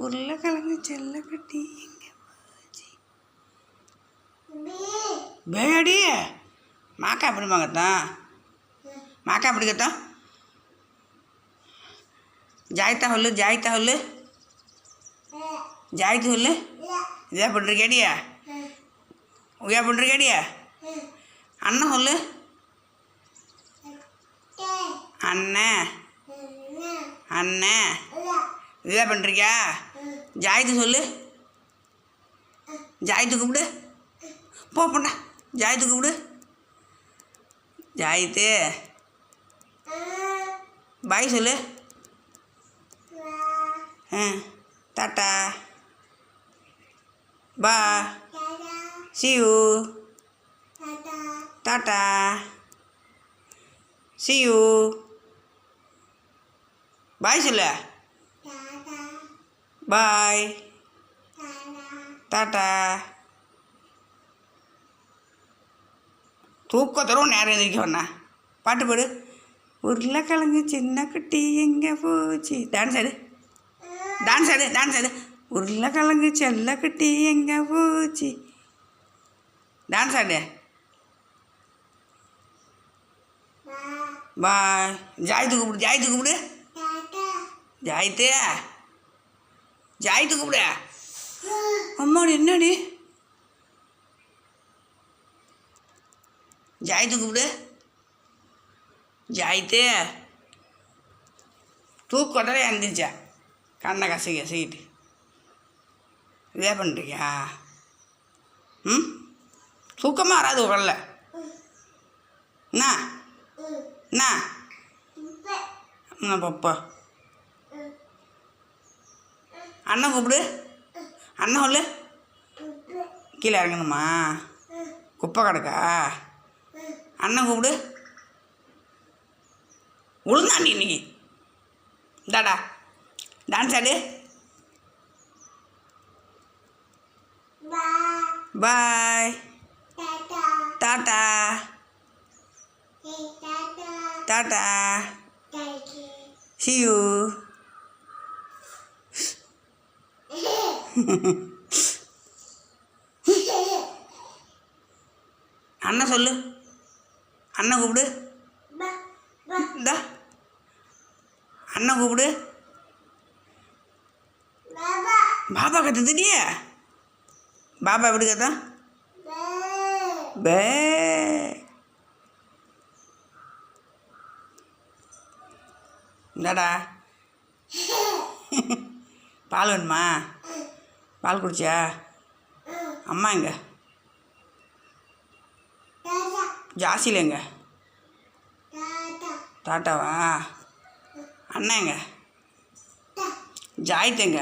உருளைக்கிழங்கு செல்லக்கட்டி எங்கே போச்சு? பேடி மாக்கா எப்படி மகத்தான்? மாக்கா எப்படி கத்தான்? ஜாய்த்தா சொல்லு, ஜாய்த்தா சொல்லு, ஜாய்த்து சொல்லு. இதே பண்ணிருக்கேடியா? உயா பண்ணிருக்கேடியா? அண்ணன் சொல்லு, அண்ணன் அண்ணன். இதே பண்ணுறியா? ஜாய்த்து சொல்லு, ஜாய்த்து கூப்பிடு. போ பண்ணா ஜாய்த்து கூப்பிடு. ஜாய்த்து பாய் சொல்லு. டாட்டா பா see you tata see you பாய் சொல்லு. பாய் டாட்டா. தூக்கத்தரும் நேரம் எதிர்க்க வேணா. பாட்டு பாடு. உருளைக்கிழங்கு சின்ன குட்டி எங்கே போச்சு? டான்ஸ் ஆடு, டான்ஸ் ஆடு, டான்ஸ் ஆடு. உருளைக்கிழங்கு செல்ல குட்டி எங்கே போச்சு? டான்ஸ் ஆடு. பாய். ஜாய்த்து கூப்பிடு, ஜாய்த்து கூப்பிடு. ஜாய்த்து ஜாய்த்து கூப்பிடு. அம்மாடி என்னடி? ஜாய்த்து கூப்பிடு. ஜாய்த்து தூக்கட்டே எழுந்திரிச்சா கண்ணை கசக்கிட்டு இதே பண்ணுறியா? தூக்கமாக வராது உடல்ல. என்ன என்ன என்ன பப்பா? அண்ணன் கூப்பிடு. அண்ணன் சொல்லு. கீழே இறங்கணுமா? குப்பை கிடக்கா? அண்ணன் கூப்பிடு. உளுந்தாண்டி இன்னைக்கு இந்தாடா டான்ஸ் ஆடு. பாய் டாட்டா டாட்டா see you. அண்ணன் சொல்லு. அண்ணன் கூப்பிடு. இந்தா அண்ணன் கூப்பிடு. பாபா கத்துட்டிய? பாபா எப்படி கத்தான்? பே. இந்தாடா பால் வேணுமா? பால் குடிச்சியா? அம்மா எங்க? ஜாசியில் எங்க? டாட்டாவா? அண்ணா எங்க? ஜாய்த்து எங்க?